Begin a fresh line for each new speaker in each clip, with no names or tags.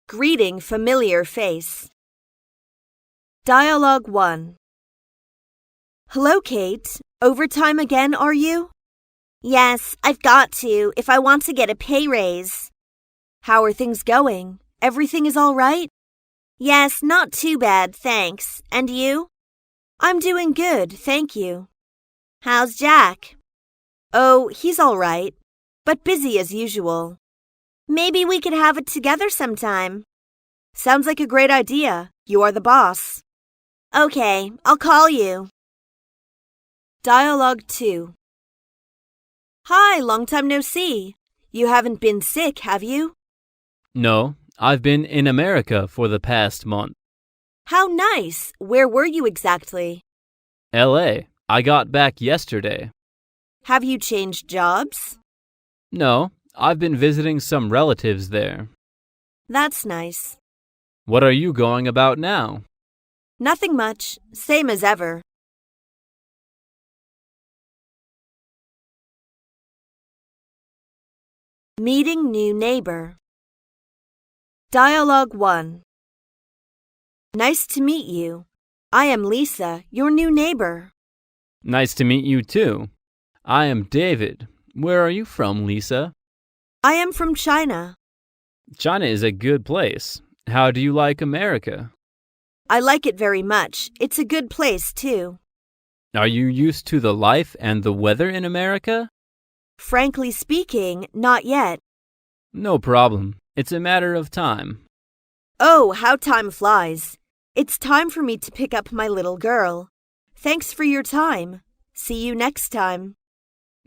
Greeting familiar face. Dialogue 1. Hello, Kate. Overtime again, are you?
Yes, I've got to if I want to get a pay raise.
How are things going? Everything is all right?
Yes, not too bad, thanks. And you?
I'm doing good, thank you.
How's Jack?
Oh, he's all right, but busy as usual.
Maybe we could have it together sometime.
Sounds like a great idea. You are the boss.
Okay, I'll call you.
Dialogue 2. Hi, long time no see. You haven't been sick, have you?
No, I've been in America for the past month.
How nice. Where were you exactly?
LA. I got back yesterday.
Have you changed jobs?
No, I've been visiting some relatives there.
That's nice.
What are you going about now?
Nothing much. Same as ever. Meeting new neighbor. Dialogue 1. Nice to meet you. I am Lisa, your new neighbor.
Nice to meet you too. I am David. Where are you from, Lisa?
I am from China.
China is a good place. How do you like America?
I like it very much. It's a good place too.
Are you used to the life and the weather in America?
Frankly speaking, not yet.
No problem. It's a matter of time.
Oh, how time flies. It's time for me to pick up my little girl. Thanks for your time. See you next time.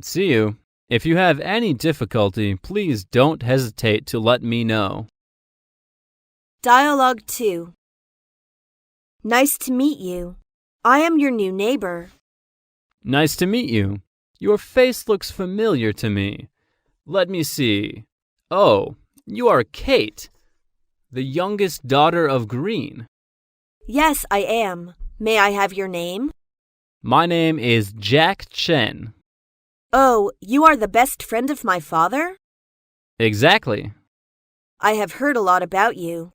See you. If you have any difficulty, please don't hesitate to let me know.
Dialogue 2. Nice to meet you. I am your new neighbor.
Nice to meet you. Your face looks familiar to me. Let me see. Oh, you are Kate, the youngest daughter of Green.
Yes, I am. May I have your name?
My name is Jack Chen.
Oh, you are the best friend of my father?
Exactly.
I have heard a lot about you.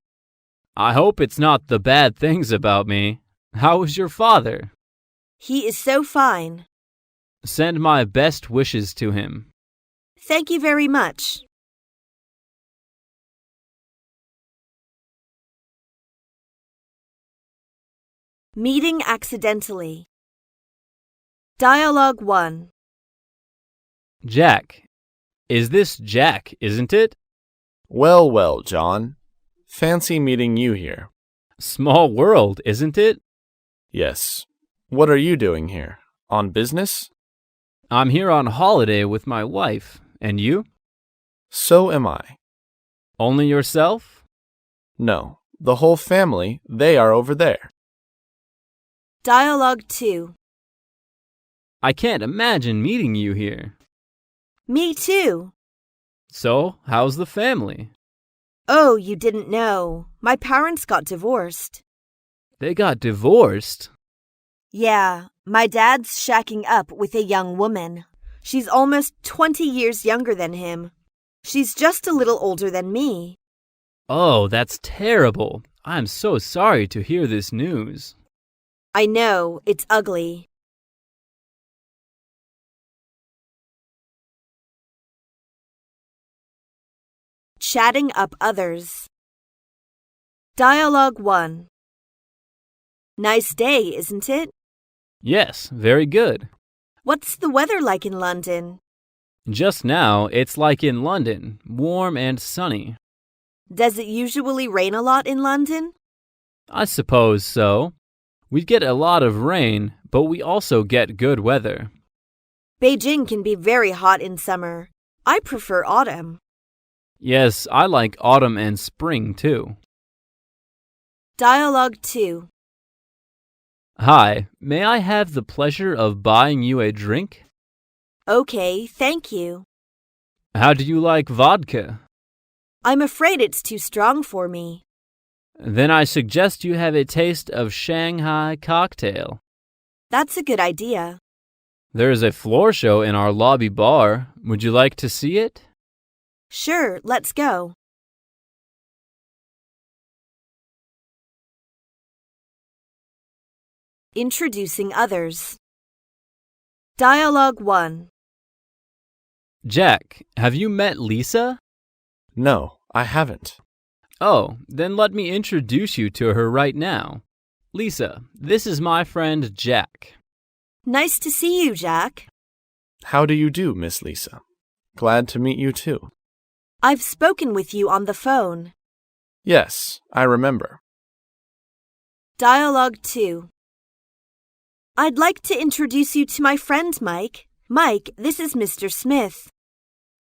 I hope it's not the bad things about me. How is your father?
He is so fine.
Send my best wishes to him.
Thank you very much. Meeting accidentally. Dialogue 1.
Jack. Is this Jack, isn't it?
Well, well, John. Fancy meeting you here.
Small world, isn't it?
Yes. What are you doing here? On business?
I'm here on holiday with my wife. And you?
So am I.
Only yourself?
No, the whole family, they are over there.
Dialogue 2.
I can't imagine meeting you here.
Me too.
So, how's the family?
Oh, you didn't know. My parents got divorced.
They got divorced?
Yeah, my dad's shacking up with a young woman. She's almost 20 years younger than him. She's just a little older than me.
Oh, that's terrible. I'm so sorry to hear this news.
I know, it's ugly. Chatting up others. Dialogue 1. Nice day, isn't it?
Yes, very good.
What's the weather like in London?
Just now, it's like in London, warm and sunny.
Does it usually rain a lot in London?
I suppose so. We get a lot of rain, but we also get good weather.
Beijing can be very hot in summer. I prefer autumn.
Yes, I like autumn and spring too.
Dialogue 2.
Hi, may I have the pleasure of buying you a drink?
Okay, thank you.
How do you like vodka?
I'm afraid it's too strong for me.
Then I suggest you have a taste of Shanghai cocktail.
That's a good idea.
There is a floor show in our lobby bar. Would you like to see it?
Sure, let's go. Introducing others. Dialogue 1.
Jack, have you met Lisa?
No, I haven't.
Oh, then let me introduce you to her right now. Lisa, this is my friend Jack.
Nice to see you, Jack.
How do you do, Miss Lisa? Glad to meet you too.
I've spoken with you on the phone.
Yes, I remember.
Dialogue 2. I'd like to introduce you to my friend Mike. Mike, this is Mr. Smith.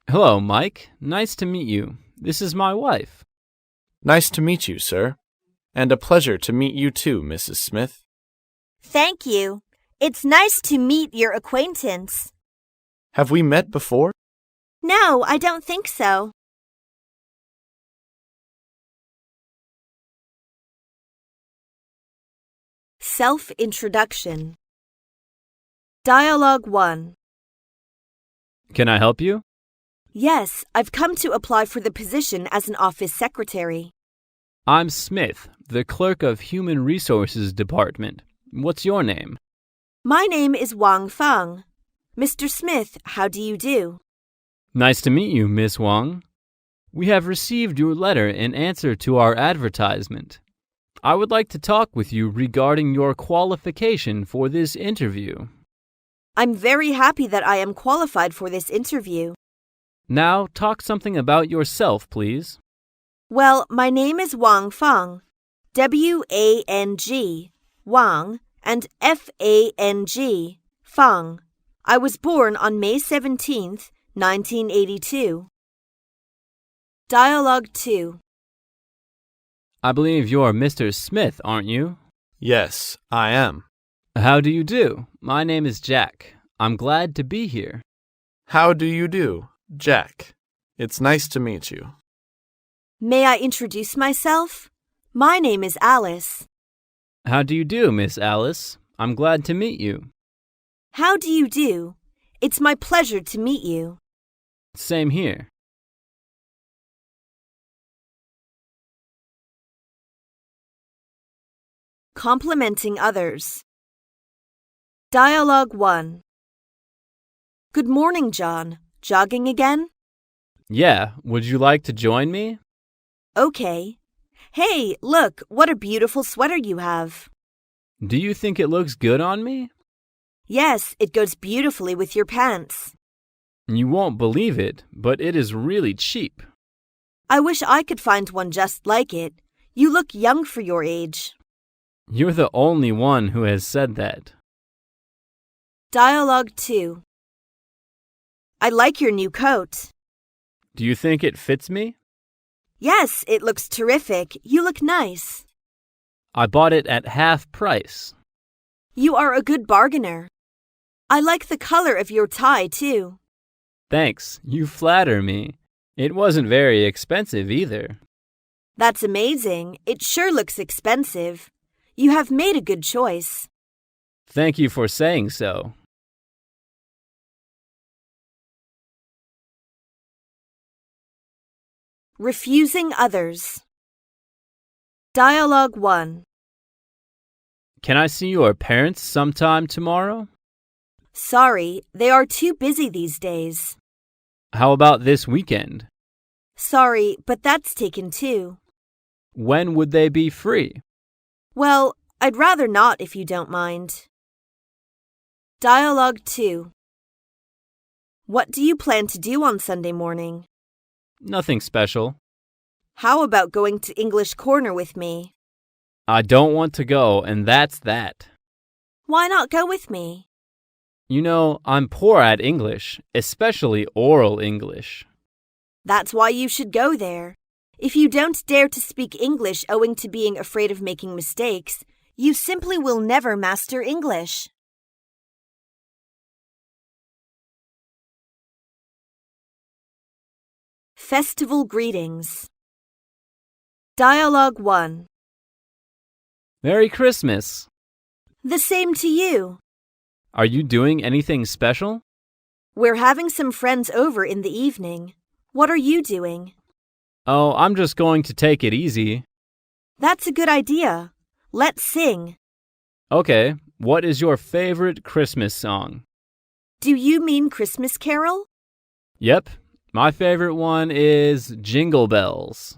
Hello, Mike. Nice to meet you. This is my wife.
Nice to meet you, sir. And a pleasure to meet you too, Mrs. Smith.
Thank you. It's nice to meet your acquaintance.
Have we met before?
No, I don't think so.
Self-introduction. Dialogue 1.
Can I help you?
Yes, I've come to apply for the position as an office secretary.
I'm Smith, the clerk of Human Resources Department. What's your name?
My name is Wang Feng. Mr. Smith, how do you do?
Nice to meet you, Miss Wang. We have received your letter in answer to our advertisement. I would like to talk with you regarding your qualification for this interview.
I'm very happy that I am qualified for this interview.
Now, talk something about yourself, please.
Well, my name is Wang Feng. W-A-N-G, Wang, and F-A-N-G, Feng. I was born on May 17th, 1982. Dialogue 2.
I believe you're Mr. Smith, aren't you?
Yes, I am.
How do you do? My name is Jack. I'm glad to be here.
How do you do, Jack? It's nice to meet you.
May I introduce myself? My name is Alice.
How do you do, Miss Alice? I'm glad to meet you.
How do you do? It's my pleasure to meet you.
Same here.
Complimenting others. Dialogue 1. Good morning, John. Jogging again?
Yeah, would you like to join me?
Okay. Hey, look, what a beautiful sweater you have.
Do you think it looks good on me?
Yes, it goes beautifully with your pants.
You won't believe it, but it is really cheap.
I wish I could find one just like it. You look young for your age.
You're the only one who has said that.
Dialogue 2. I like your new coat.
Do you think it fits me?
Yes, it looks terrific. You look nice.
I bought it at half price.
You are a good bargainer. I like the color of your tie, too.
Thanks, you flatter me. It wasn't very expensive either.
That's amazing. It sure looks expensive. You have made a good choice.
Thank you for saying so.
Refusing others. Dialogue 1.
Can I see your parents sometime tomorrow?
Sorry, they are too busy these days.
How about this weekend?
Sorry, but that's taken too.
When would they be free?
Well, I'd rather not if you don't mind. Dialogue 2. What do you plan to do on Sunday morning?
Nothing special.
How about going to English Corner with me?
I don't want to go, and that's that.
Why not go with me?
You know, I'm poor at English, especially oral English.
That's why you should go there. If you don't dare to speak English owing to being afraid of making mistakes, you simply will never master English. Festival greetings. Dialogue 1.
Merry Christmas!
The same to you.
Are you doing anything special?
We're having some friends over in the evening. What are you doing?
Oh, I'm just going to take it easy.
That's a good idea. Let's sing.
Okay, what is your favorite Christmas song?
Do you mean Christmas Carol?
Yep, my favorite one is Jingle Bells.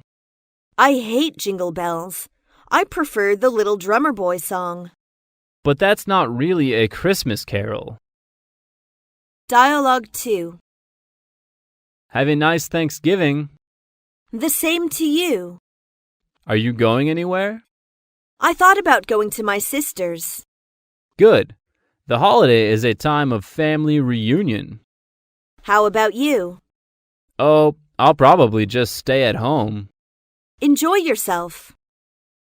I hate Jingle Bells. I prefer the Little Drummer Boy song.
But that's not really a Christmas carol.
Dialogue 2.
Have a nice Thanksgiving.
The same to you.
Are you going anywhere?
I thought about going to my sister's.
Good. The holiday is a time of family reunion.
How about you?
Oh, I'll probably just stay at home.
Enjoy yourself.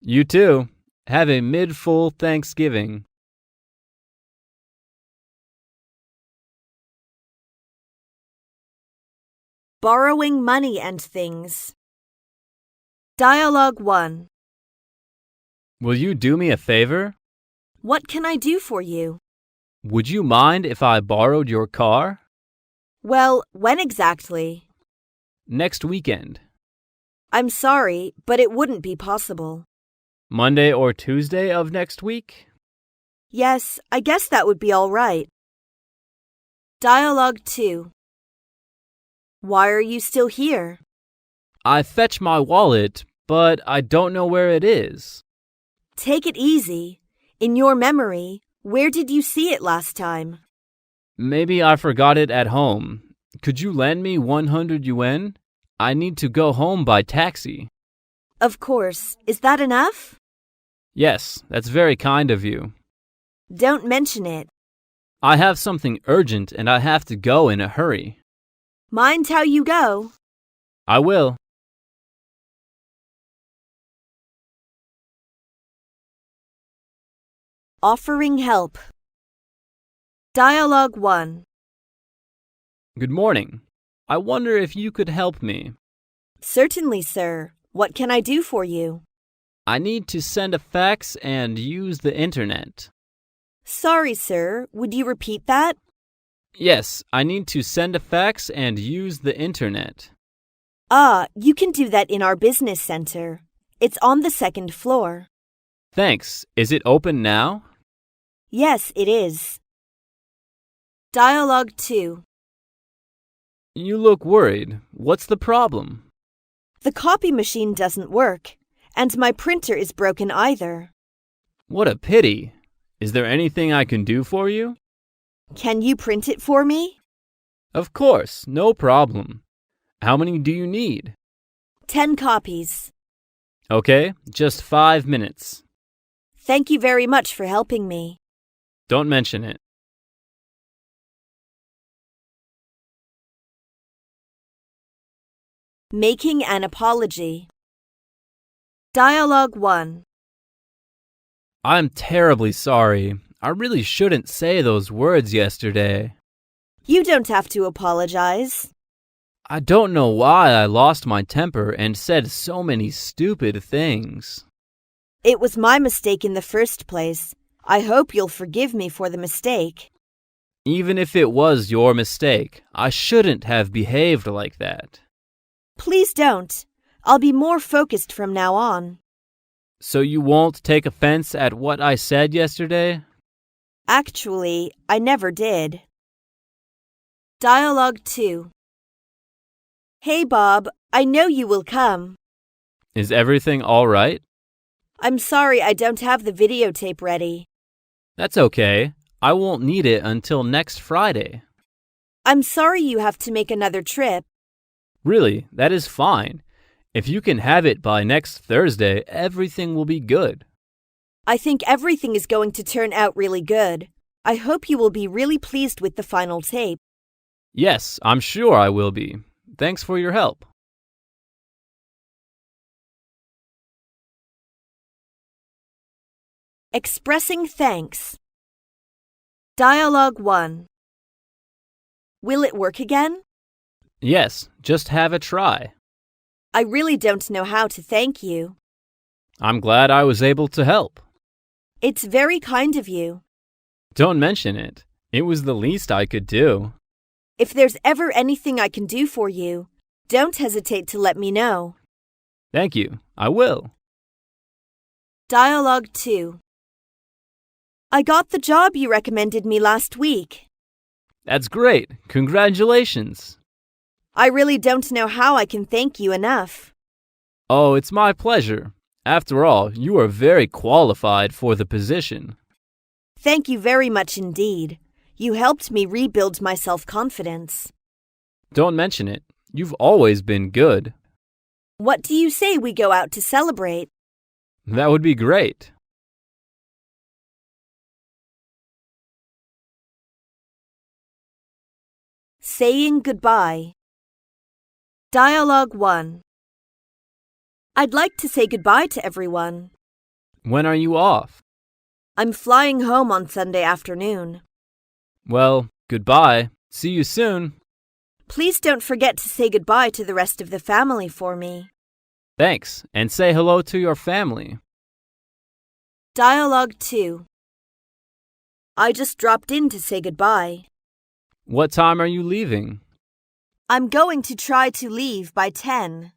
You too. Have a mid-full Thanksgiving.
Borrowing money and things. Dialogue 1.
Will you do me a favor?
What can I do for you?
Would you mind if I borrowed your car?
Well, when exactly?
Next weekend.
I'm sorry, but it wouldn't be possible.
Monday or Tuesday of next week?
Yes, I guess that would be all right. Dialogue 2. Why are you still here?
I fetched my wallet, but I don't know where it is.
Take it easy. In your memory, where did you see it last time?
Maybe I forgot it at home. Could you lend me 100 yuan? I need to go home by taxi.
Of course. Is that enough?
Yes, that's very kind of you.
Don't mention it.
I have something urgent and I have to go in a hurry.
Mind how you go.
I will.
Offering help. Dialogue 1.
Good morning. I wonder if you could help me.
Certainly, sir. What can I do for you?
I need to send a fax and use the internet.
Sorry, sir. Would you repeat that?
Yes, I need to send a fax and use the internet.
You can do that in our business center. It's on the second floor.
Thanks. Is it open now?
Yes, it is. Dialogue 2.
You look worried. What's the problem?
The copy machine doesn't work, and my printer is broken either.
What a pity. Is there anything I can do for you?
Can you print it for me?
Of course, no problem. How many do you need?
10 copies.
Okay, just 5 minutes.
Thank you very much for helping me.
Don't mention it.
Making an apology. Dialogue 1.
I'm terribly sorry. I really shouldn't say those words yesterday.
You don't have to apologize.
I don't know why I lost my temper and said so many stupid things.
It was my mistake in the first place. I hope you'll forgive me for the mistake.
Even if it was your mistake, I shouldn't have behaved like that.
Please don't. I'll be more focused from now on.
So you won't take offense at what I said yesterday?
Actually, I never did. Dialogue 2. Hey, Bob, I know you will come.
Is everything all right?
I'm sorry I don't have the videotape ready.
That's okay. I won't need it until next Friday.
I'm sorry you have to make another trip.
Really, that is fine. If you can have it by next Thursday, everything will be good.
I think everything is going to turn out really good. I hope you will be really pleased with the final tape.
Yes, I'm sure I will be. Thanks for your help.
Expressing thanks. Dialogue 1. Will it work again?
Yes, just have a try.
I really don't know how to thank you.
I'm glad I was able to help.
It's very kind of you.
Don't mention it. It was the least I could do.
If there's ever anything I can do for you, don't hesitate to let me know.
Thank you. I will.
Dialogue 2. I got the job you recommended me last week.
That's great. Congratulations.
I really don't know how I can thank you enough.
Oh, it's my pleasure. After all, you are very qualified for the position.
Thank you very much indeed. You helped me rebuild my self-confidence.
Don't mention it. You've always been good.
What do you say we go out to celebrate?
That would be great.
Saying goodbye. Dialogue 1. I'd like to say goodbye to everyone.
When are you off?
I'm flying home on Sunday afternoon.
Well, goodbye. See you soon.
Please don't forget to say goodbye to the rest of the family for me.
Thanks, and say hello to your family.
Dialogue 2. I just dropped in to say goodbye.
What time are you leaving?
I'm going to try to leave by 10.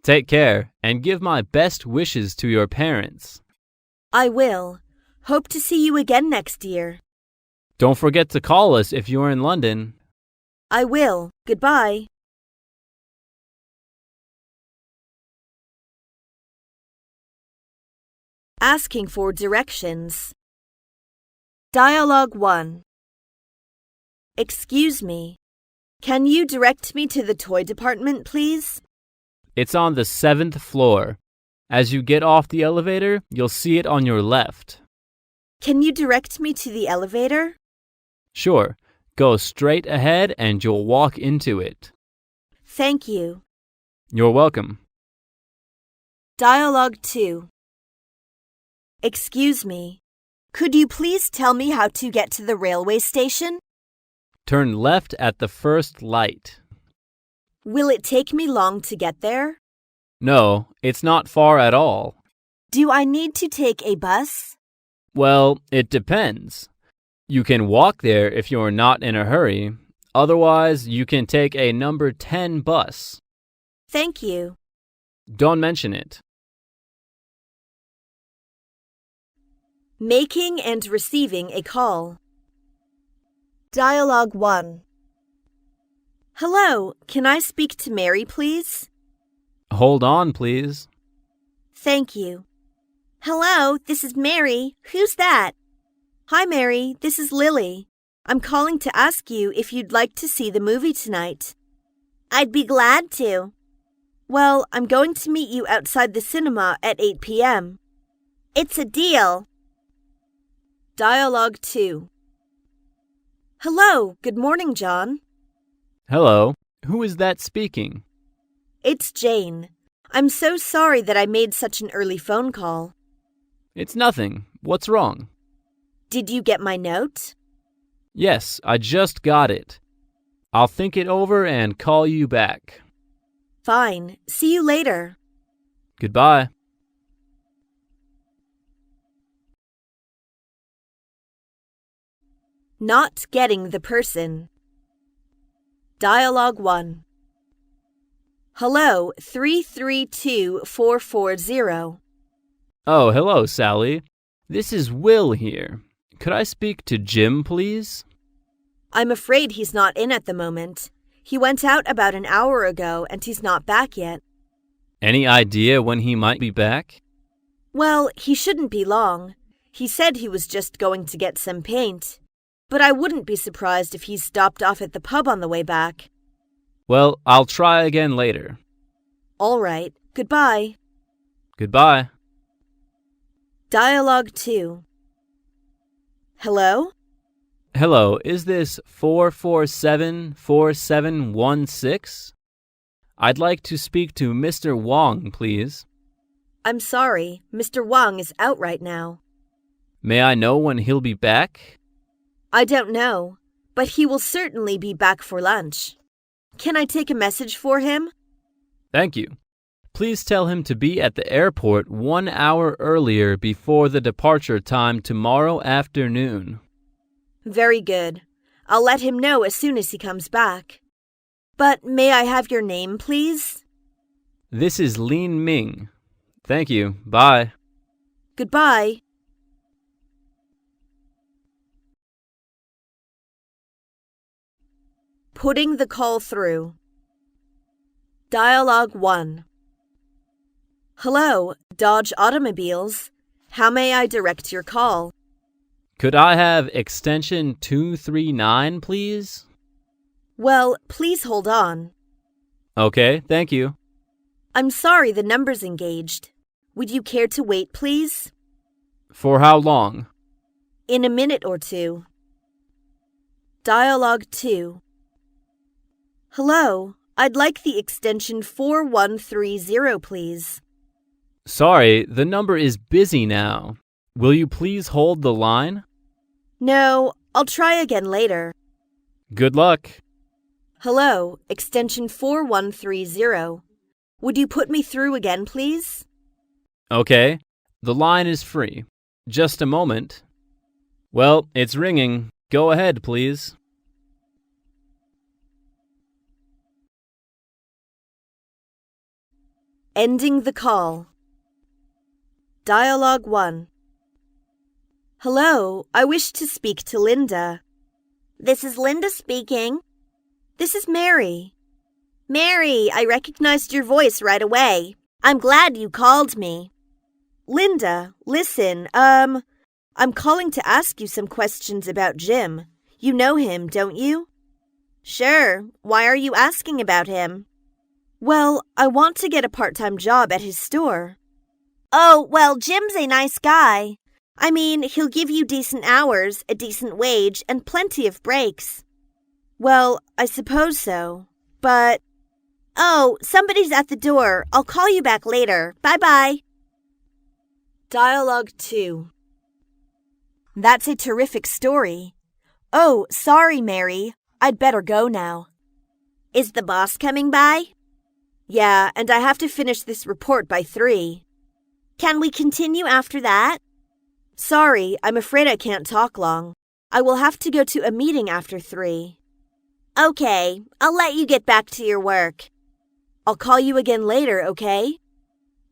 Take care, and give my best wishes to your parents.
I will. Hope to see you again next year.
Don't forget to call us if you're in London.
I will. Goodbye. Asking for directions. Dialogue 1. Excuse me. Can you direct me to the toy department, please?
It's on the 7th floor. As you get off the elevator, you'll see it on your left.
Can you direct me to the elevator?
Sure. Go straight ahead and you'll walk into it.
Thank you.
You're welcome.
Dialogue 2. Excuse me. Could you please tell me how to get to the railway station?
Turn left at the first light.
Will it take me long to get there?
No, it's not far at all.
Do I need to take a bus?
Well, it depends. You can walk there if you're not in a hurry. Otherwise, you can take a number 10 bus.
Thank you.
Don't mention it.
Making and receiving a call. Dialogue 1. Hello, can I speak to Mary, please?
Hold on, please.
Thank you.
Hello, this is Mary. Who's that?
Hi, Mary. This is Lily. I'm calling to ask you if you'd like to see the movie tonight.
I'd be glad to.
Well, I'm going to meet you outside the cinema at 8 p.m.
It's a deal.
Dialogue 2. Hello, good morning, John.
Hello. Who is that speaking?
It's Jane. I'm so sorry that I made such an early phone call.
It's nothing. What's wrong?
Did you get my note?
Yes, I just got it. I'll think it over and call you back.
Fine. See you later.
Goodbye.
Not getting the person. Dialogue 1. Hello, 332440.
Oh, hello, Sally. This is Will here. Could I speak to Jim, please?
I'm afraid he's not in at the moment. He went out about an hour ago and he's not back yet.
Any idea when he might be back?
Well, he shouldn't be long. He said he was just going to get some paint. But I wouldn't be surprised if he's stopped off at the pub on the way back.
Well, I'll try again later.
All right. Goodbye.
Goodbye.
Dialogue 2. Hello?
Hello, is this 447-4716? I'd like to speak to Mr. Wong, please.
I'm sorry, Mr. Wong is out right now.
May I know when he'll be back?
I don't know, but he will certainly be back for lunch. Can I take a message for him?
Thank you. Please tell him to be at the airport 1 hour earlier before the departure time tomorrow afternoon.
Very good. I'll let him know as soon as he comes back. But may I have your name, please?
This is Lin Ming. Thank you. Bye.
Goodbye. Putting the call through. Dialogue 1. Hello, Dodge Automobiles. How may I direct your call?
Could I have extension 239, please?
Well, please hold on.
Okay, thank you.
I'm sorry the number's engaged. Would you care to wait, please?
For how long?
In a minute or two. Dialogue 2. Hello, I'd like the extension 4130, please.
Sorry, the number is busy now. Will you please hold the line?
No, I'll try again later.
Good luck.
Hello, extension 4130. Would you put me through again, please?
Okay, the line is free. Just a moment. Well, it's ringing. Go ahead, please.
Ending the call. Dialogue 1. Hello, I wish to speak to Linda.
This is Linda speaking.
This is Mary.
Mary, I recognized your voice right away. I'm glad you called me.
Linda, listen, I'm calling to ask you some questions about Jim. You know him, don't you?
Sure. Why are you asking about him?
Well, I want to get a part-time job at his store.
Oh, well, Jim's a nice guy. I mean, he'll give you decent hours, a decent wage, and plenty of breaks.
Well, I suppose so, but...
Oh, somebody's at the door. I'll call you back later. Bye-bye.
Dialogue 2. That's a terrific story. Oh, sorry, Mary. I'd better go now.
Is the boss coming by?
Yeah, and I have to finish this report by 3.
Can we continue after that?
Sorry, I'm afraid I can't talk long. I will have to go to a meeting after 3.
Okay, I'll let you get back to your work.
I'll call you again later, okay?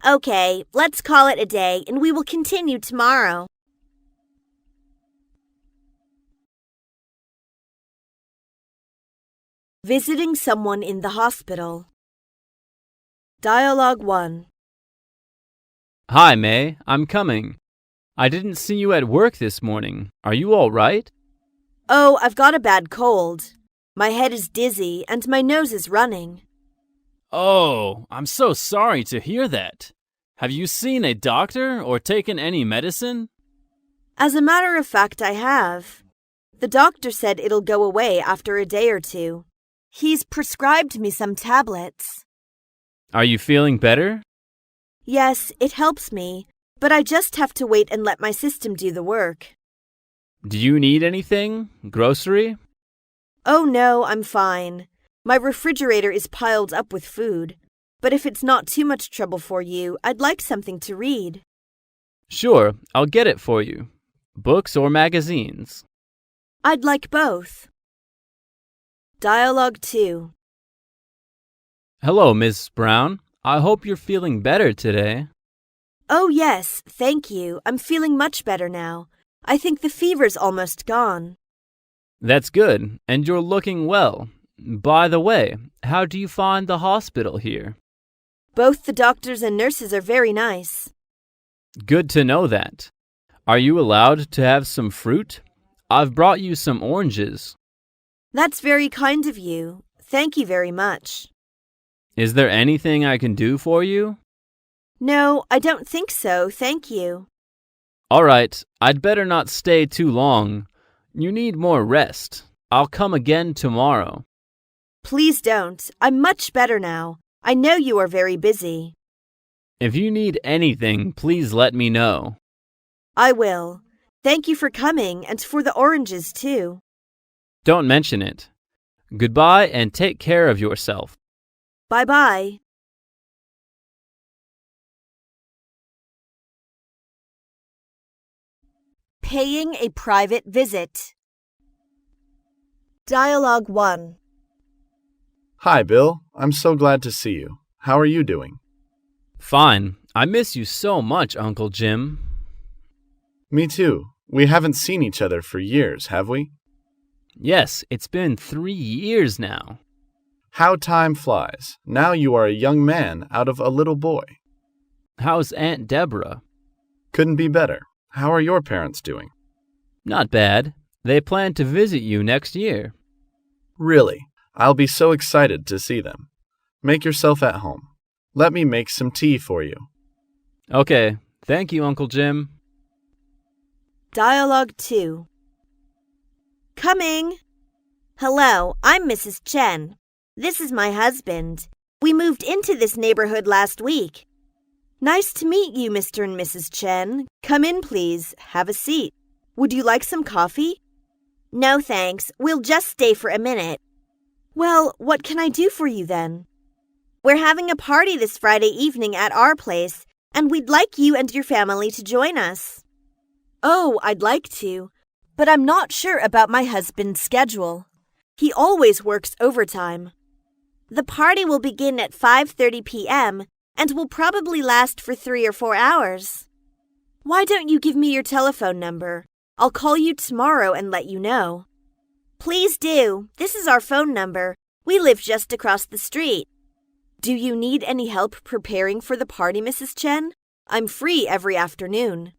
Okay, let's call it a day and we will continue tomorrow.
Visiting someone in the hospital. Dialogue 1.
Hi, May. I'm coming. I didn't see you at work this morning. Are you all right?
Oh, I've got a bad cold. My head is dizzy and my nose is running.
Oh, I'm so sorry to hear that. Have you seen a doctor or taken any medicine?
As a matter of fact, I have. The doctor said it'll go away after a day or 2. He's prescribed me some tablets.
Are you feeling better?
Yes, it helps me, but I just have to wait and let my system do the work.
Do you need anything? Grocery?
Oh no, I'm fine. My refrigerator is piled up with food. But if it's not too much trouble for you, I'd like something to read.
Sure, I'll get it for you. Books or magazines?
I'd like both. Dialogue 2.
Hello, Miss Brown. I hope you're feeling better today.
Oh yes, thank you. I'm feeling much better now. I think the fever's almost gone.
That's good, and you're looking well. By the way, how do you find the hospital here?
Both the doctors and nurses are very nice.
Good to know that. Are you allowed to have some fruit? I've brought you some oranges.
That's very kind of you. Thank you very much.
Is there anything I can do for you?
No, I don't think so, thank you.
All right, I'd better not stay too long. You need more rest. I'll come again tomorrow.
Please don't. I'm much better now. I know you are very busy.
If you need anything, please let me know.
I will. Thank you for coming and for the oranges too.
Don't mention it. Goodbye and take care of yourself.
Bye-bye. Paying a private visit. Dialogue 1.
Hi, Bill. I'm so glad to see you. How are you doing?
Fine. I miss you so much, Uncle Jim.
Me too. We haven't seen each other for years, have we?
Yes, it's been 3 years now.
How time flies. Now you are a young man out of a little boy.
How's Aunt Deborah?
Couldn't be better. How are your parents doing?
Not bad. They plan to visit you next year.
Really? I'll be so excited to see them. Make yourself at home. Let me make some tea for you.
Okay, thank you, Uncle Jim.
Dialogue 2.
Coming. Hello, I'm Mrs. Chen. This is my husband. We moved into this neighborhood last week.
Nice to meet you, Mr. and Mrs. Chen. Come in, please. Have a seat. Would you like some coffee?
No, thanks. We'll just stay for a minute.
Well, what can I do for you then?
We're having a party this Friday evening at our place, and we'd like you and your family to join us.
Oh, I'd like to, but I'm not sure about my husband's schedule. He always works overtime.
The party will begin at 5:30 p.m. and will probably last for 3 or 4 hours.
Why don't you give me your telephone number? I'll call you tomorrow and let you know.
Please do. This is our phone number. We live just across the street.
Do you need any help preparing for the party, Mrs. Chen? I'm free every afternoon.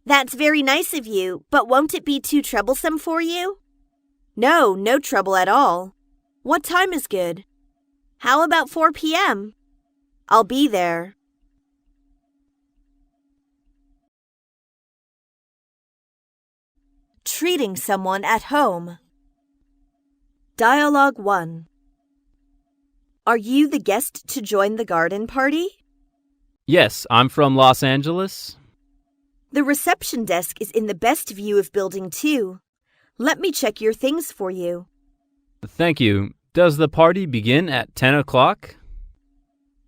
That's very nice of you, but won't it be too troublesome for you?
No, no trouble at all. What time is good?
How about 4 p.m.?
I'll be there. Treating someone at home. Dialogue 1. Are you the guest to join the garden party?
Yes, I'm from Los Angeles.
The reception desk is in the best view of Building 2. Let me check your things for you.
Thank you. Does the party begin at 10 o'clock?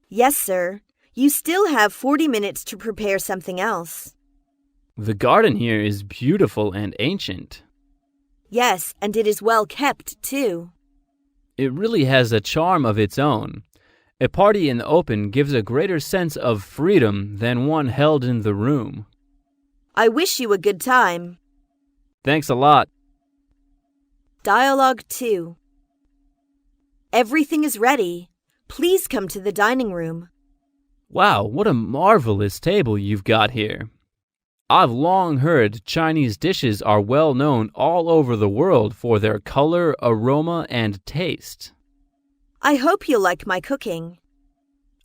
Yes, sir. You still have 40 minutes to prepare something else.
The garden here is beautiful and ancient.
Yes, and it is well kept, too.
It really has a charm of its own. A party in the open gives a greater sense of freedom than one held in the room.
I wish you a good time.
Thanks a lot.
Dialogue 2. Everything is ready. Please come to the dining room.
Wow, what a marvelous table you've got here. I've long heard Chinese dishes are well known all over the world for their color, aroma, and taste.
I hope you'll like my cooking.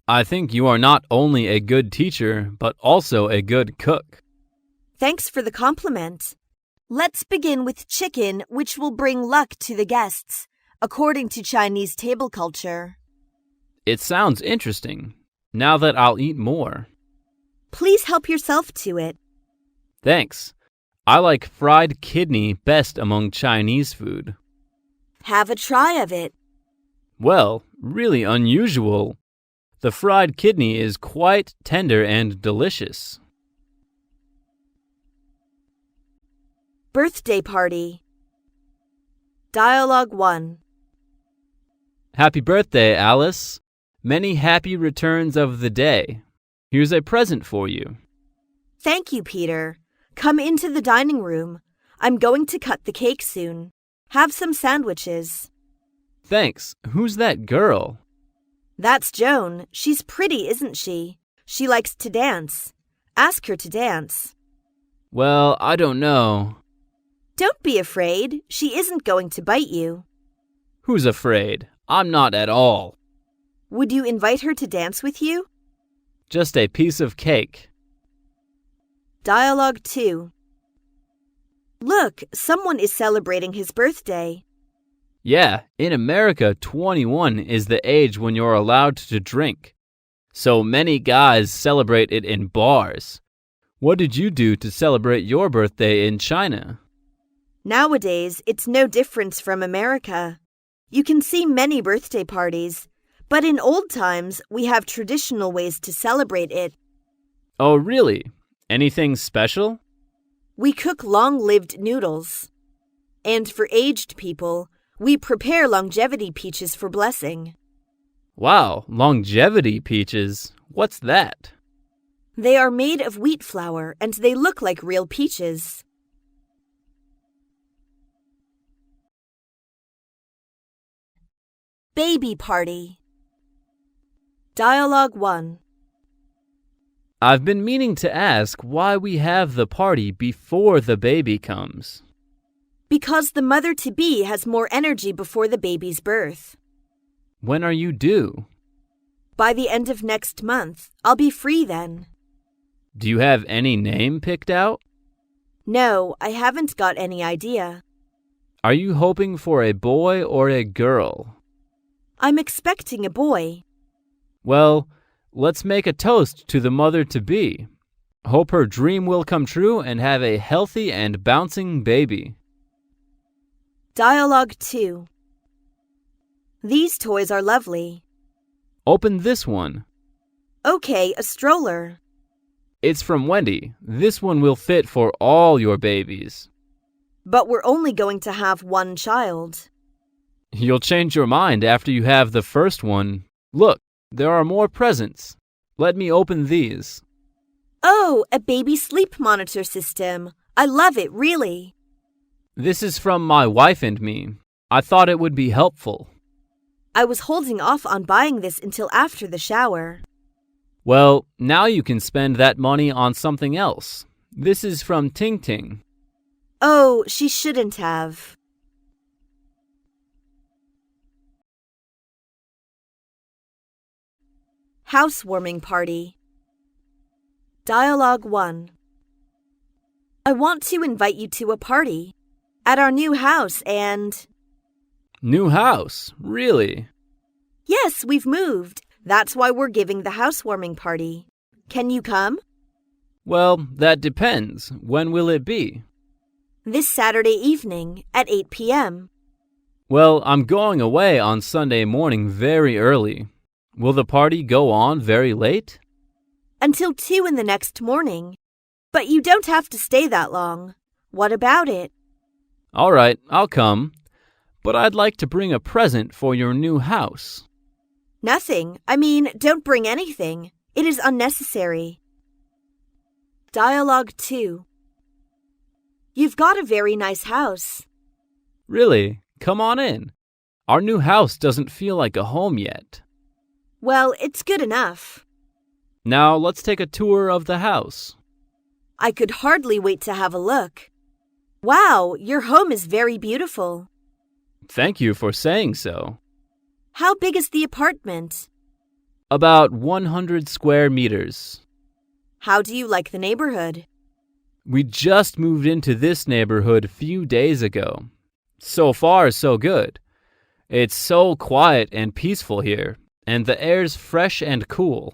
I think you are not only a good teacher, but also a good cook.
Thanks for the compliment. Let's begin with chicken, which will bring luck to the guests, according to Chinese table culture.
It sounds interesting. Now that I'll eat more.
Please help yourself to it.
Thanks. I like fried kidney best among Chinese food.
Have a try of it.
Well, really unusual. The fried kidney is quite tender and delicious.
Birthday party. Dialogue 1.
Happy birthday, Alice. Many happy returns of the day. Here's a present for you.
Thank you, Peter. Come into the dining room. I'm going to cut the cake soon. Have some sandwiches.
Thanks. Who's that girl?
That's Joan. She's pretty, isn't she? She likes to dance. Ask her to dance.
Well, I don't know.
Don't be afraid. She isn't going to bite you.
Who's afraid? I'm not at all.
Would you invite her to dance with you?
Just a piece of cake.
Dialogue 2. Look, someone is celebrating his birthday.
Yeah, in America, 21 is the age when you're allowed to drink. So many guys celebrate it in bars. What did you do to celebrate your birthday in China?
Nowadays, it's no difference from America. You can see many birthday parties, but in old times, we have traditional ways to celebrate it.
Oh, really? Anything special?
We cook long-lived noodles. And for aged people, we prepare longevity peaches for blessing.
Wow, longevity peaches. What's that?
They are made of wheat flour and they look like real peaches. Baby party. Dialogue 1.
I've been meaning to ask why we have the party before the baby comes.
Because the mother-to-be has more energy before the baby's birth.
When are you due?
By the end of next month. I'll be free then.
Do you have any name picked out?
No, I haven't got any idea.
Are you hoping for a boy or a girl?
I'm expecting a boy.
Well, let's make a toast to the mother-to-be. Hope her dream will come true and have a healthy and bouncing baby.
Dialogue 2. These toys are lovely.
Open this one.
Okay, a stroller.
It's from Wendy. This one will fit for all your babies.
But we're only going to have one child.
You'll change your mind after you have the first one. Look, there are more presents. Let me open these.
Oh, a baby sleep monitor system. I love it, really.
This is from my wife and me. I thought it would be helpful.
I was holding off on buying this until after the shower.
Well, now you can spend that money on something else. This is from Ting.
Oh, she shouldn't have. Housewarming party. Dialogue 1. I want to invite you to a party at our new house and...
New house? Really?
Yes, we've moved. That's why we're giving the housewarming party. Can you come?
Well, that depends. When will it be?
This Saturday evening at 8 p.m.
Well, I'm going away on Sunday morning very early. Will the party go on very late?
Until 2 in the next morning. But you don't have to stay that long. What about it?
All right, I'll come. But I'd like to bring a present for your new house.
Nothing. I mean, don't bring anything. It is unnecessary. Dialogue 2. You've got a very nice house.
Really? Come on in. Our new house doesn't feel like a home yet.
Well, it's good enough.
Now let's take a tour of the house.
I could hardly wait to have a look. Wow, your home is very beautiful.
Thank you for saying so.
How big is the apartment?
About 100 square meters.
How do you like the neighborhood?
We just moved into this neighborhood a few days ago. So far, so good. It's so quiet and peaceful here, and the air's fresh and cool.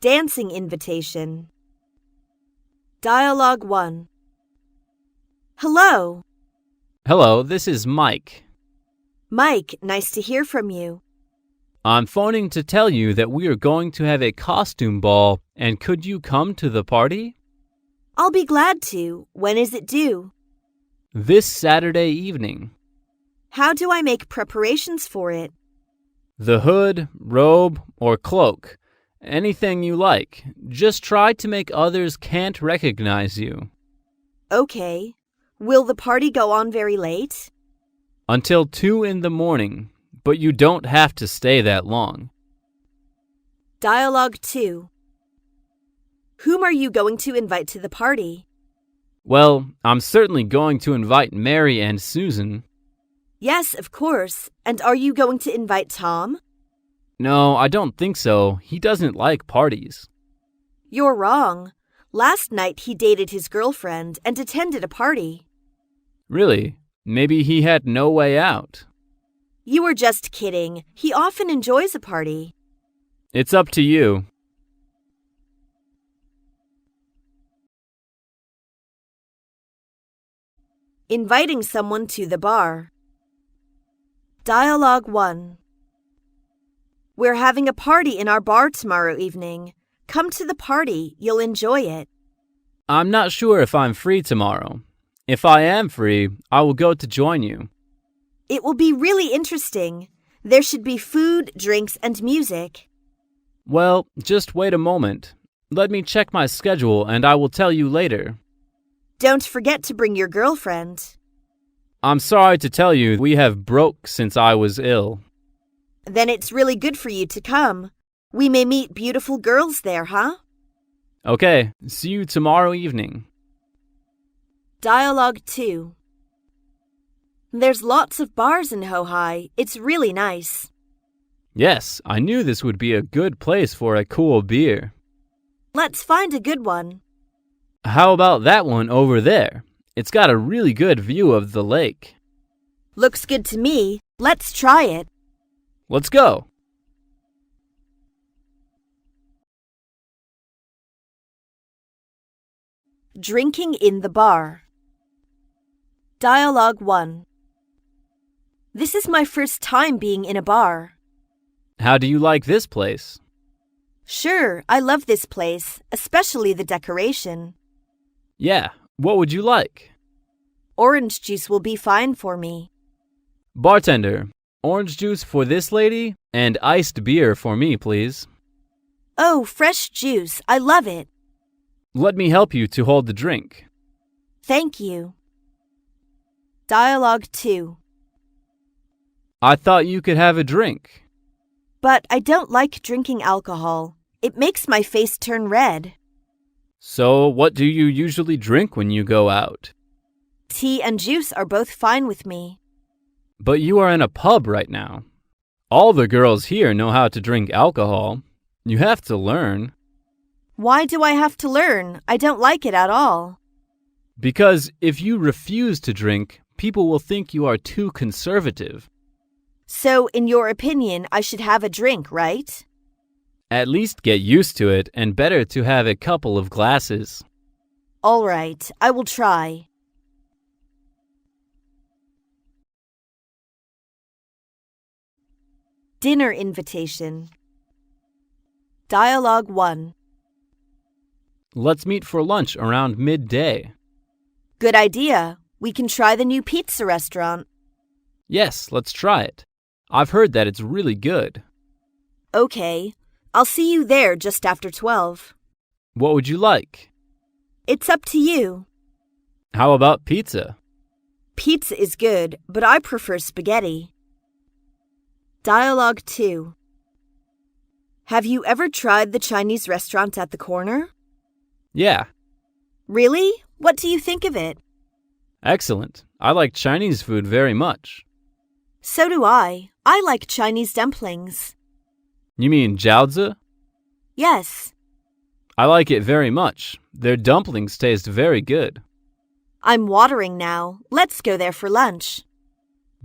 Dancing invitation. Dialogue 1. Hello.
Hello, this is Mike.
Mike, nice to hear from you.
I'm phoning to tell you that we are going to have a costume ball, and could you come to the party?
I'll be glad to. When is it due?
This Saturday evening.
How do I make preparations for it?
The hood, robe, or cloak. Anything you like. Just try to make others can't recognize you.
Okay. Will the party go on very late?
Until 2 in the morning, but you don't have to stay that long.
Dialogue 2. Whom are you going to invite to the party?
Well, I'm certainly going to invite Mary and Susan.
Yes, of course. And are you going to invite Tom?
No, I don't think so. He doesn't like parties.
You're wrong. Last night he dated his girlfriend and attended a party.
Really? Maybe he had no way out.
You were just kidding. He often enjoys a party.
It's up to you.
Inviting someone to the bar. Dialogue 1. We're having a party in our bar tomorrow evening. Come to the party. You'll enjoy it.
I'm not sure if I'm free tomorrow. If I am free, I will go to join you.
It will be really interesting. There should be food, drinks, and music.
Well, just wait a moment. Let me check my schedule and I will tell you later.
don't forget to bring your girlfriend.
I'm sorry to tell you we have broke since I was ill.
Then it's really good for you to come. We may meet beautiful girls there, huh?
Okay, see you tomorrow evening.
Dialogue 2. There's lots of bars in Hohai. It's really nice.
Yes, I knew this would be a good place for a cool beer.
Let's find a good one.
How about that one over there? It's got a really good view of the lake.
Looks good to me. Let's try it.
Let's go.
Drinking in the bar. Dialogue 1. This is my first time being in a bar.
How do you like this place?
Sure, I love this place, especially the decoration.
Yeah, what would you like?
Orange juice will be fine for me.
Bartender, orange juice for this lady and iced beer for me, please.
Oh, fresh juice. I love it.
Let me help you to hold the drink.
Thank you. Dialogue 2.
I thought you could have a drink.
But I don't like drinking alcohol. It makes my face turn red.
So, what do you usually drink when you go out?
Tea and juice are both fine with me.
But you are in a pub right now. All the girls here know how to drink alcohol. You have to learn.
Why do I have to learn? I don't like it at all.
Because if you refuse to drink, people will think you are too conservative.
So, in your opinion, I should have a drink, right?
At least get used to it, and better to have a couple of glasses.
All right, I will try. Dinner invitation. Dialogue 1.
Let's meet for lunch around midday.
Good idea. We can try the new pizza restaurant.
Yes, let's try it. I've heard that it's really good.
Okay. I'll see you there just after 12.
What would you like?
It's up to you.
How about pizza?
Pizza is good, but I prefer spaghetti. Dialogue 2. Have you ever tried the Chinese restaurant at the corner?
Yeah.
Really? What do you think of it?
Excellent. I like Chinese food very much.
So do I. I like Chinese dumplings.
You mean jiaozi?
Yes.
I like it very much. Their dumplings taste very good.
I'm watering now. Let's go there for lunch.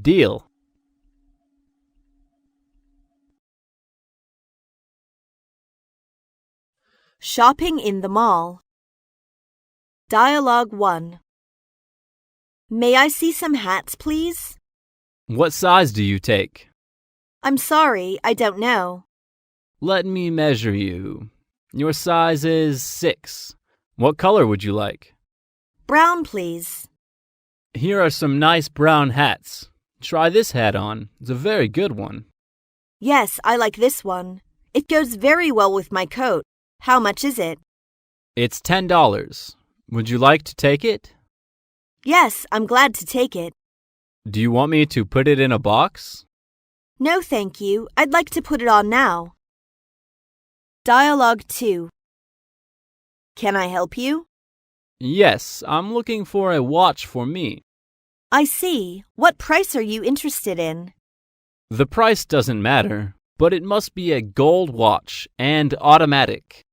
Deal.
Shopping in the mall. Dialogue 1. May I see some hats, please?
What size do you take?
I'm sorry, I don't know.
Let me measure you. Your size is 6. What color would you like?
Brown, please.
Here are some nice brown hats. Try this hat on. It's a very good one.
Yes, I like this one. It goes very well with my coat. How much is it?
It's $10. Would you like to take it?
Yes, I'm glad to take it.
Do you want me to put it in a box?
No, thank you. I'd like to put it on now. Dialogue 2. Can I help you?
Yes, I'm looking for a watch for me.
I see. What price are you interested in?
The price doesn't matter, but it must be a gold watch and automatic.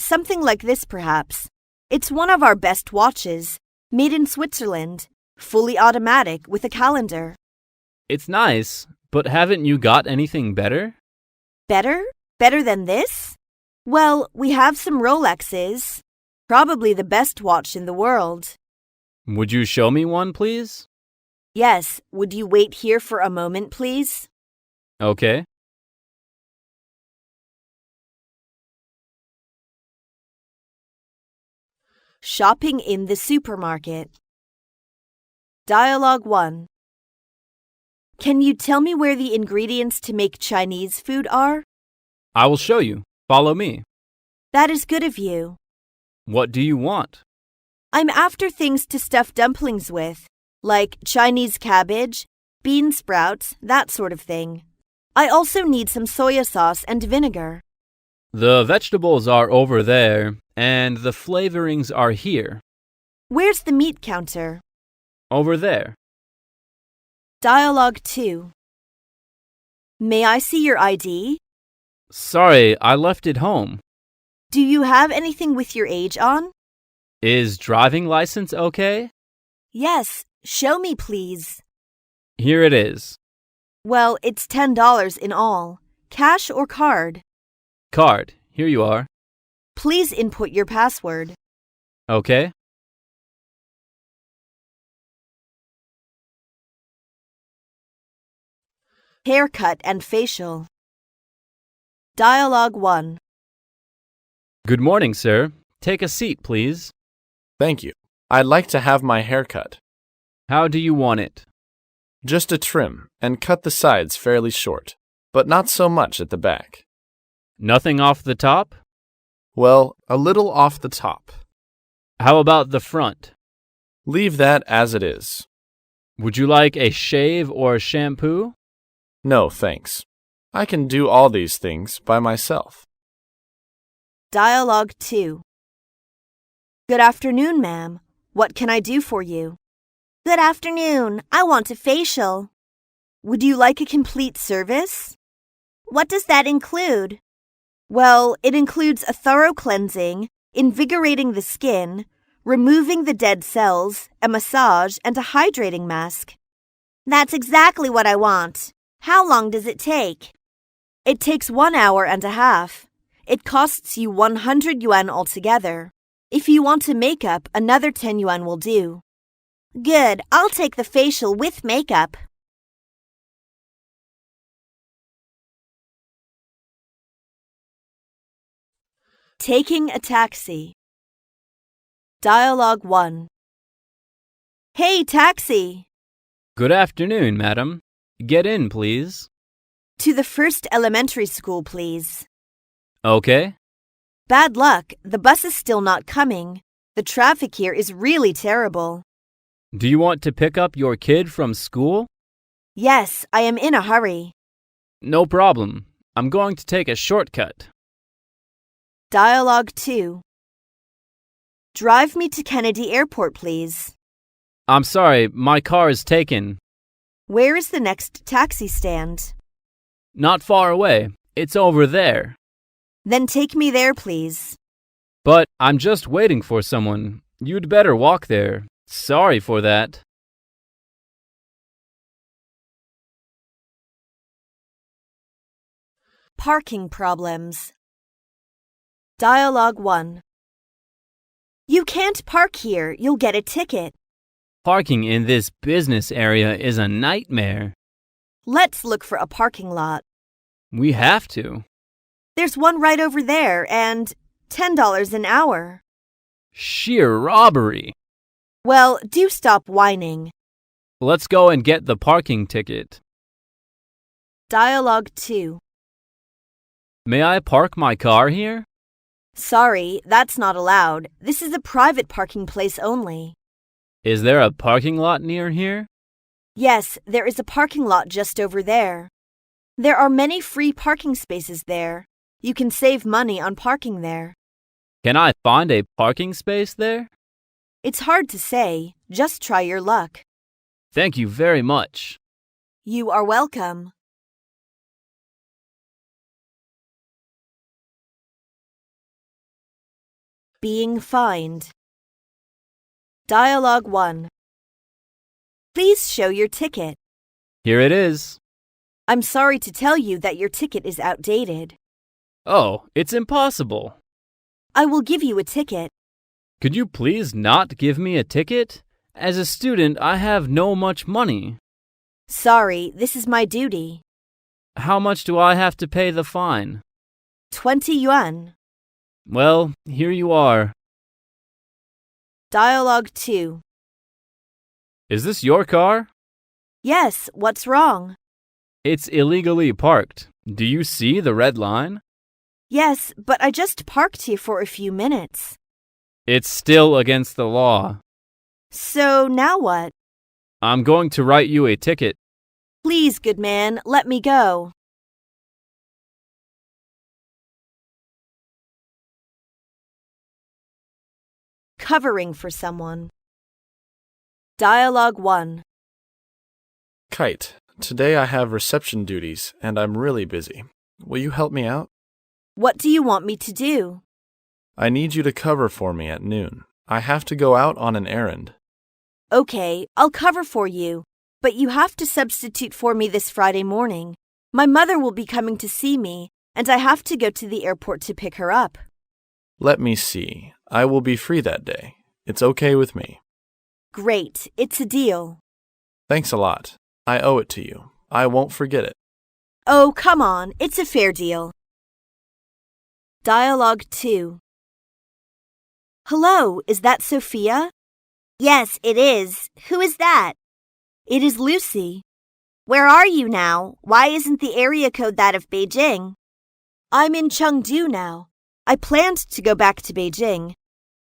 Something like this perhaps. It's one of our best watches, made in Switzerland, fully automatic with a calendar.
It's nice, but haven't you got anything better?
Better? Better than this? Well, we have some Rolexes. Probably the best watch in the world.
Would you show me one, please?
Yes, would you wait here for a moment, please?
Okay.
Shopping in the supermarket. Dialogue 1. Can you tell me where the ingredients to make Chinese food are?
I will show you. Follow me.
That is good of you.
What do you want?
I'm after things to stuff dumplings with, like Chinese cabbage, bean sprouts, that sort of thing. I also need some soya sauce and vinegar.
The vegetables are over there, and the flavorings are here.
Where's the meat counter?
Over there.
Dialogue 2. May I see your ID?
Sorry, I left it home.
Do you have anything with your age on?
Is driving license okay?
Yes, show me please.
Here it is.
Well, it's $10 in all. Cash or card?
Card. Here you are.
Please input your password.
Okay.
Haircut and facial. Dialogue 1.
Good morning, sir. Take a seat, please.
Thank you. I'd like to have my hair cut.
How do you want it?
Just a trim, and cut the sides fairly short, but not so much at the back.
Nothing off the top?
Well, a little off the top.
How about the front?
Leave that as it is.
Would you like a shave or a shampoo?
No, thanks. I can do all these things by myself.
Dialogue 2. Good afternoon, ma'am. What can I do for you?
Good afternoon. I want a facial.
Would you like a complete service?
What does that include?
Well, it includes a thorough cleansing, invigorating the skin, removing the dead cells, a massage, and a hydrating mask.
That's exactly what I want. How long does it take?
It takes 1 hour and a half. It costs you 100 yuan altogether. If you want a makeup, another 10 yuan will do.
Good. I'll take the facial with makeup.
Taking a taxi. Dialogue 1. Hey, taxi!
Good afternoon, madam. Get in, please.
To the first elementary school, please.
Okay.
Bad luck. The bus is still not coming. The traffic here is really terrible.
Do you want to pick up your kid from school?
Yes, I am in a hurry.
No problem. I'm going to take a shortcut.
Dialogue 2. Drive me to Kennedy Airport, please.
I'm sorry, my car is taken.
Where is the next taxi stand?
Not far away. It's over there.
Then take me there, please.
But I'm just waiting for someone. You'd better walk there. Sorry for that.
Parking problems. Dialogue 1. You can't park here. You'll get a ticket.
Parking in this business area is a nightmare.
Let's look for a parking lot.
We have to.
There's one right over there, and $10 an hour.
Sheer robbery.
Well, do stop whining.
Let's go and get the parking ticket.
Dialogue 2.
May I park my car here?
Sorry, that's not allowed. This is a private parking place only.
Is there a parking lot near here?
Yes, there is a parking lot just over there. There are many free parking spaces there. You can save money on parking there.
Can I find a parking space there?
It's hard to say. Just try your luck.
Thank you very much.
You are welcome. Being fined. Dialogue 1. Please show your ticket.
Here it is.
I'm sorry to tell you that your ticket is outdated.
Oh, it's impossible.
I will give you a ticket.
Could you please not give me a ticket? As a student, I have no much money.
Sorry, this is my duty.
How much do I have to pay the fine?
20 yuan.
Well, here you are.
Dialogue 2.
Is this your car?
Yes, what's wrong?
It's illegally parked. Do you see the red line?
Yes, but I just parked here for a few minutes.
It's still against the law.
So now what?
I'm going to write you a ticket.
Please, good man, let me go. Covering for someone. Dialogue 1.
Kite, today I have reception duties and I'm really busy. Will you help me out?
What do you want me to do?
I need you to cover for me at noon. I have to go out on an errand.
Okay, I'll cover for you, but you have to substitute for me this Friday morning. My mother will be coming to see me, and I have to go to the airport to pick her up.
Let me see. I will be free that day. It's okay with me.
Great, it's a deal.
Thanks a lot. I owe it to you. I won't forget it.
Oh, come on, it's a fair deal. Dialogue 2. Hello, is that Sophia?
Yes, it is. Who is that?
It is Lucy.
Where are you now? Why isn't the area code that of Beijing?
I'm in Chengdu now. I planned to go back to Beijing.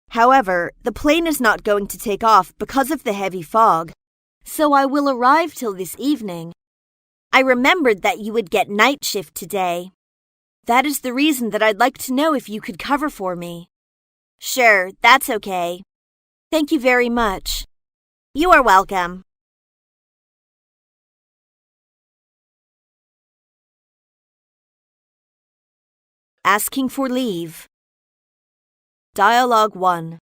However, the plane is not going to take off because of the heavy fog, so I will arrive till this evening.
I remembered that you would get night shift today.
That is the reason that I'd like to know if you could cover for me.
Sure, that's okay.
Thank you very much.
You are welcome.
Asking for leave. Dialogue 1.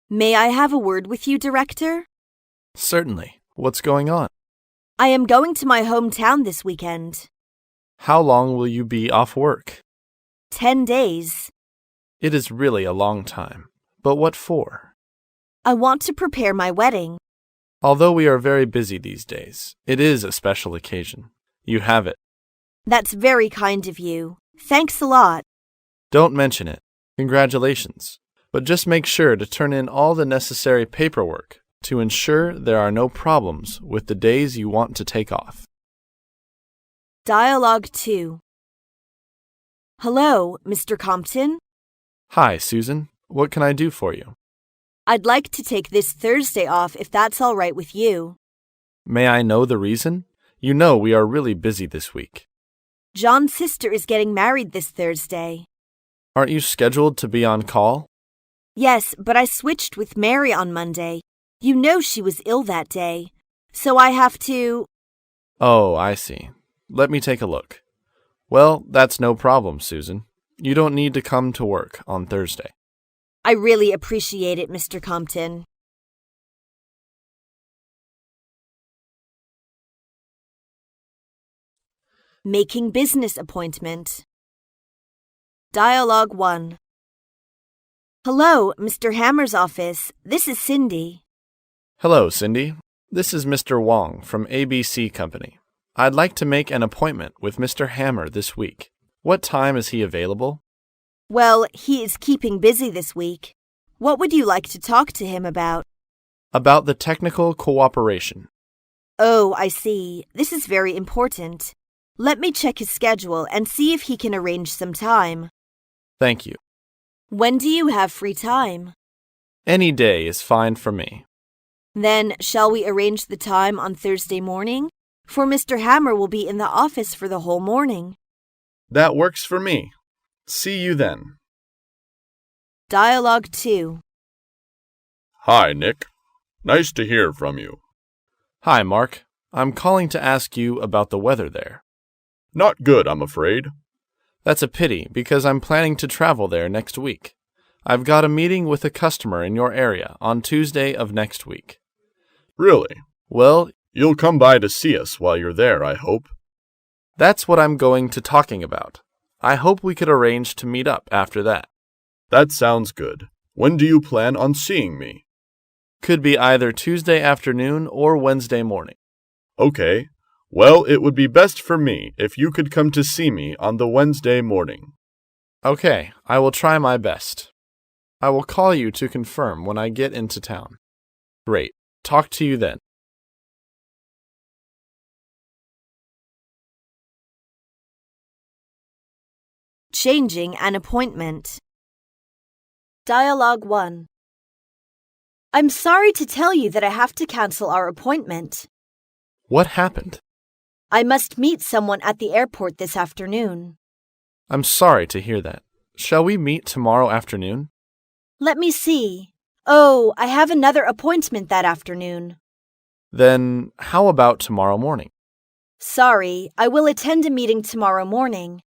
May I have a word with you, Director?
Certainly. What's going on?
I am going to my hometown this weekend.
How long will you be off work?
10 days.
It is really a long time. But what for?
I want to prepare my wedding.
Although we are very busy these days, it is a special occasion. You have it.
That's very kind of you. Thanks a lot.
Don't mention it. Congratulations. But just make sure to turn in all the necessary paperwork to ensure there are no problems with the days you want to take off.
Dialogue 2. Hello, Mr. Compton.
Hi, Susan. What can I do for you?
I'd like to take this Thursday off if that's all right with you.
May I know the reason? You know we are really busy this week.
John's sister is getting married this Thursday.
Aren't you scheduled to be on call?
Yes, but I switched with Mary on Monday. You know she was ill that day, so I have to...
Oh, I see. Let me take a look. Well, that's no problem, Susan. You don't need to come to work on Thursday.
I really appreciate it, Mr. Compton. Making business appointment. Dialogue 1. Hello, Mr. Hammer's office. This is Cindy.
Hello, Cindy. This is Mr. Wong from ABC Company. I'd like to make an appointment with Mr. Hammer this week. What time is he available?
Well, he is keeping busy this week. What would you like to talk to him about?
About the technical cooperation.
Oh, I see. This is very important. Let me check his schedule and see if he can arrange some time.
Thank you.
When do you have free time?
Any day is fine for me.
Then, shall we arrange the time on Thursday morning? For Mr. Hammer will be in the office for the whole morning.
That works for me. See you then.
Dialogue 2.
Hi, Nick. Nice to hear from you.
Hi, Mark. I'm calling to ask you about the weather there.
Not good, I'm afraid.
That's a pity, because I'm planning to travel there next week. I've got a meeting with a customer in your area on Tuesday of next week.
Really?
Well,
You'll come by to see us while you're there, I hope.
that's what I'm going to talking about. I hope we could arrange to meet up after that.
That sounds good. When do you plan on seeing me?
Could be either Tuesday afternoon or Wednesday morning.
Okay. Well, it would be best for me if you could come to see me on the Wednesday morning.
Okay, I will try my best. I will call you to confirm when I get into town. Great. Talk to you then.
Changing an appointment. Dialogue 1. I'm sorry to tell you that I have to cancel our appointment.
What happened?
I must meet someone at the airport this afternoon.
I'm sorry to hear that. Shall we meet tomorrow afternoon?
Let me see. Oh, I have another appointment that afternoon.
Then how about tomorrow morning?
Sorry, I will attend a meeting tomorrow morning.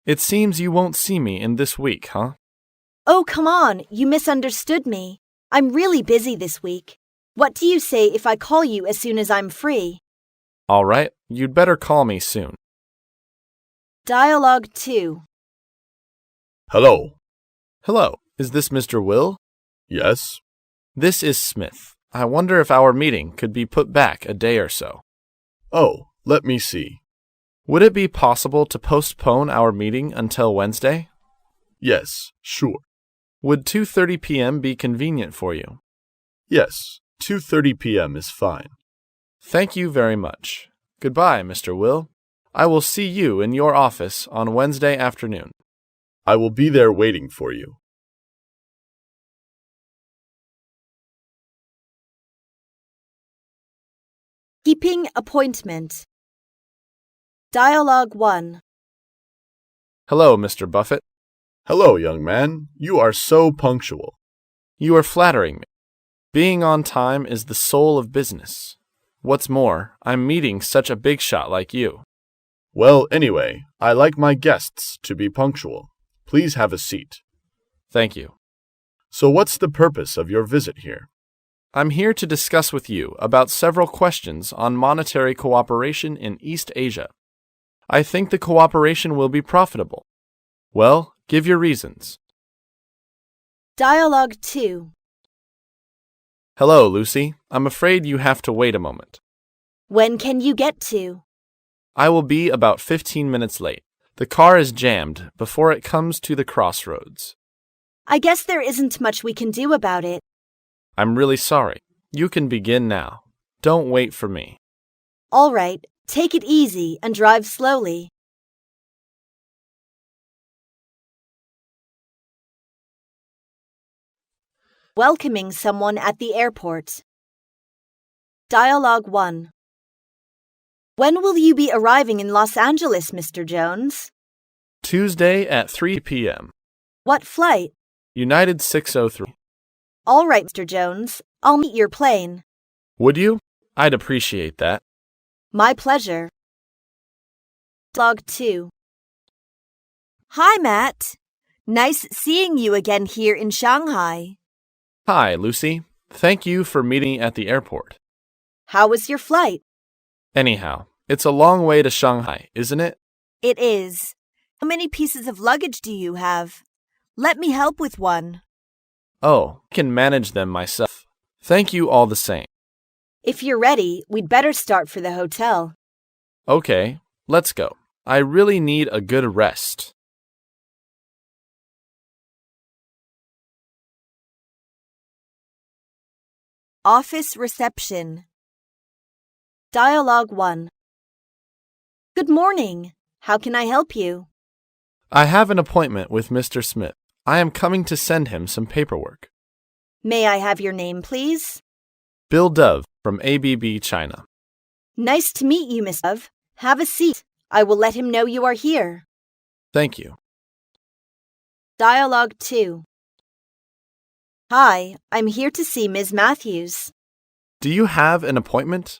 It seems you won't see me in this week, huh?
Oh, come on, you misunderstood me. I'm really busy this week. What do you say if I call you as soon as I'm free?
All right, you'd better call me soon.
Dialogue 2.
Hello.
Hello, is this Mr. Will?
Yes.
This is Smith. I wonder if our meeting could be put back a day or so.
Oh, let me see.
Would it be possible to postpone our meeting until Wednesday?
Yes, sure.
Would 2:30 p.m. be convenient for you?
Yes, 2:30 p.m. is fine.
Thank you very much. Goodbye, Mr. Will. I will see you in your office on Wednesday afternoon.
I will be there waiting for you.
Keeping appointment. Dialogue 1.
Hello, Mr. Buffett.
Hello, young man. You are so punctual.
You are flattering me. Being on time is the soul of business. What's more, I'm meeting such a big shot like you.
Well, anyway, I like my guests to be punctual. Please have a seat.
Thank you.
So what's the purpose of your visit here?
I'm here to discuss with you about several questions on monetary cooperation in East Asia. I think the cooperation will be profitable. Well, give your reasons.
Dialogue 2.
Hello, Lucy. I'm afraid you have to wait a moment.
When can you get to?
I will be about 15 minutes late. The car is jammed before it comes to the crossroads.
I guess there isn't much we can do about it.
I'm really sorry. You can begin now. Don't wait for me.
All right, take it easy and drive slowly. Welcoming someone at the airport. Dialogue 1. When will you be arriving in Los Angeles, Mr. Jones?
Tuesday at 3 p.m.
What flight?
United 603.
All right, Mr. Jones. I'll meet your plane.
Would you? I'd appreciate that.
My pleasure. Dialogue 2. Hi, Matt. Nice seeing you again here in Shanghai.
Hi, Lucy. Thank you for meeting at the airport.
How was your flight?
Anyhow, it's a long way to Shanghai, isn't it?
It is. How many pieces of luggage do you have? Let me help with one.
Oh, I can manage them myself. Thank you all the same.
If you're ready, we'd better start for the hotel.
Okay, let's go. I really need a good rest.
Office reception. Dialogue 1. Good morning. How can I help you?
I have an appointment with Mr. Smith. I am coming to send him some paperwork.
May I have your name, please?
Bill Dove from ABB China.
Nice to meet you, Miss Dove. Have a seat. I will let him know you are here.
Thank you.
Dialogue 2. Hi, I'm here to see Ms. Matthews.
Do you have an appointment?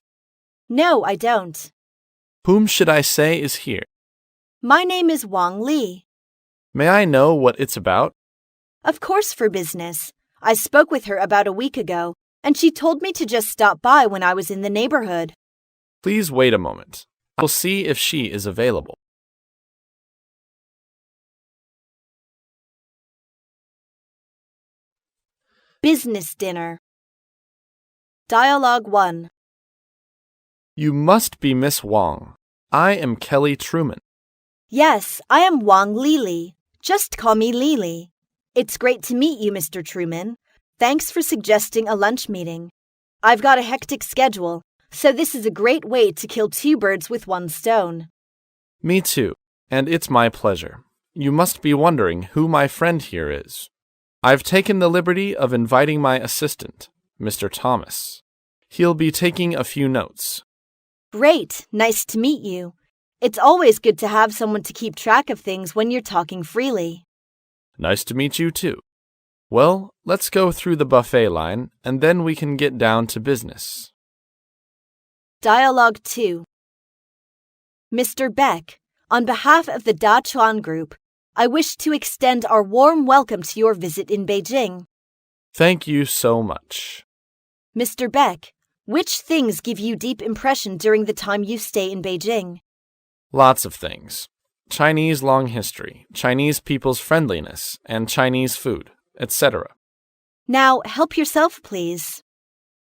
No, I don't.
Whom should I say is here?
My name is Wang Li.
May I know what it's about?
Of course, for business. I spoke with her about a week ago, and she told me to just stop by when I was in the neighborhood.
Please wait a moment. I'll see if she is available.
Business dinner. Dialogue 1.
You must be Miss Wang. I am Kelly Truman.
Yes, I am Wang Lili. Just call me Lili. It's great to meet you, Mr. Truman. Thanks for suggesting a lunch meeting. I've got a hectic schedule, so this is a great way to kill two birds with one stone.
Me too, and it's my pleasure. You must be wondering who my friend here is. I've taken the liberty of inviting my assistant, Mr. Thomas. He'll be taking a few notes.
Great, nice to meet you. It's always good to have someone to keep track of things when you're talking freely.
Nice to meet you too. Well, let's go through the buffet line, and then we can get down to business.
Dialogue 2. Mr. Beck, on behalf of the Da Chuan Group, I wish to extend our warm welcome to your visit in Beijing.
Thank you so much.
Mr. Beck, which things give you deep impression during the time you stay in Beijing?
Lots of things. Chinese long history, Chinese people's friendliness, and Chinese food, etc.
Now, help yourself, please.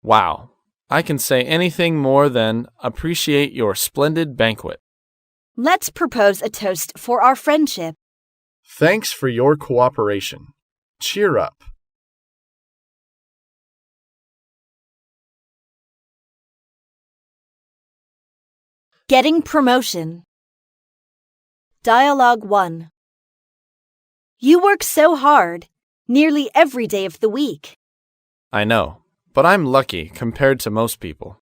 Wow. I can say anything more than appreciate your splendid banquet.
Let's propose a toast for our friendship.
Thanks for your cooperation. Cheer up.
Getting promotion. Dialogue 1. You work so hard, nearly every day of the week.
I know, but I'm lucky compared to most people.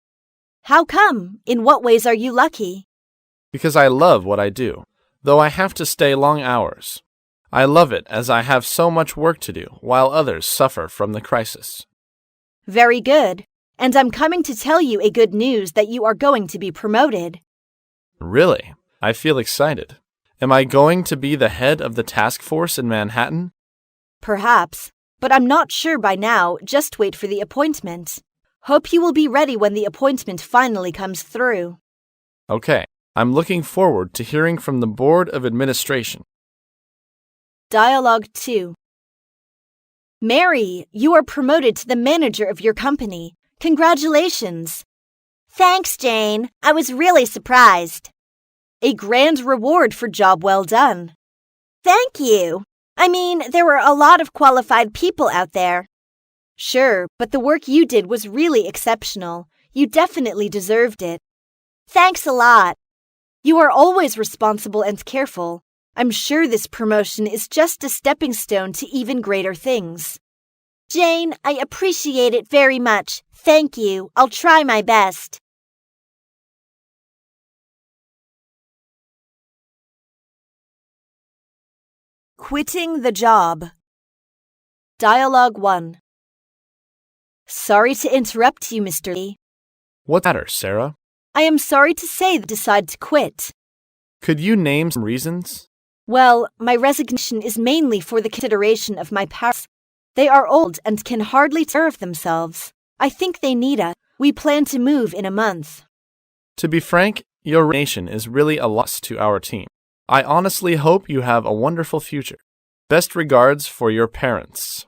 How come? In what ways are you lucky?
Because I love what I do, though I have to stay long hours. I love it as I have so much work to do while others suffer from the crisis.
Very good. And I'm coming to tell you a good news that you are going to be promoted.
Really? I feel excited. Am I going to be the head of the task force in Manhattan?
Perhaps, but I'm not sure by now. Just wait for the appointment. Hope you will be ready when the appointment finally comes through.
Okay, I'm looking forward to hearing from the Board of Administration.
Dialogue 2. Mary, you are promoted to the manager of your company. Congratulations.
Thanks, Jane. I was really surprised.
A grand reward for job well done.
Thank you. I mean, there were a lot of qualified people out there.
Sure, but the work you did was really exceptional. You definitely deserved it.
Thanks a lot.
You are always responsible and careful. I'm sure this promotion is just a stepping stone to even greater things.
Jane, I appreciate it very much. Thank you. I'll try my best.
Quitting the job. Dialogue 1. Sorry to interrupt you, Mr. Lee.
What's the matter, Sarah?
I am sorry to say that I decided to quit.
Could you name some reasons?
Well, my resignation is mainly for the consideration of my parents. They are old and can hardly take care of themselves. I think they need us. We plan to move in a month.
To be frank, your resignation is really a loss to our team. I honestly hope you have a wonderful future. Best regards for your parents.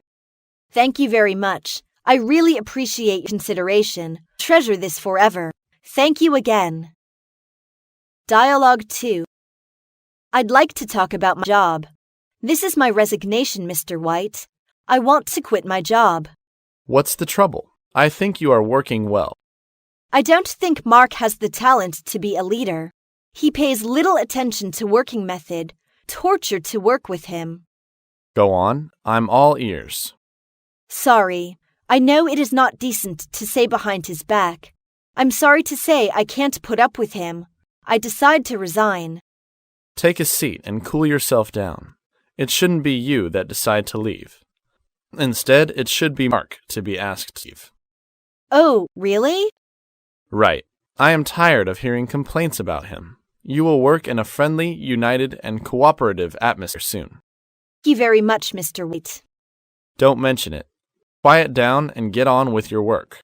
Thank you very much. I really appreciate your consideration. Treasure this forever. Thank you again. Dialogue 2. I'd like to talk about my job. This is my resignation, Mr. White. I want to quit my job.
What's the trouble? I think you are working well.
I don't think Mark has the talent to be a leader. He pays little attention to working method. Torture to work with him.
Go on, I'm all ears.
Sorry, I know it is not decent to say behind his back. I'm sorry to say I can't put up with him. I decide to resign.
Take a seat and cool yourself down. It shouldn't be you that decide to leave. Instead, it should be Mark to be asked to leave.
Oh, really?
Right. I am tired of hearing complaints about him. You will work in a friendly, united, and cooperative atmosphere soon.
Thank you very much, Mr. White.
Don't mention it. Quiet down and get on with your work.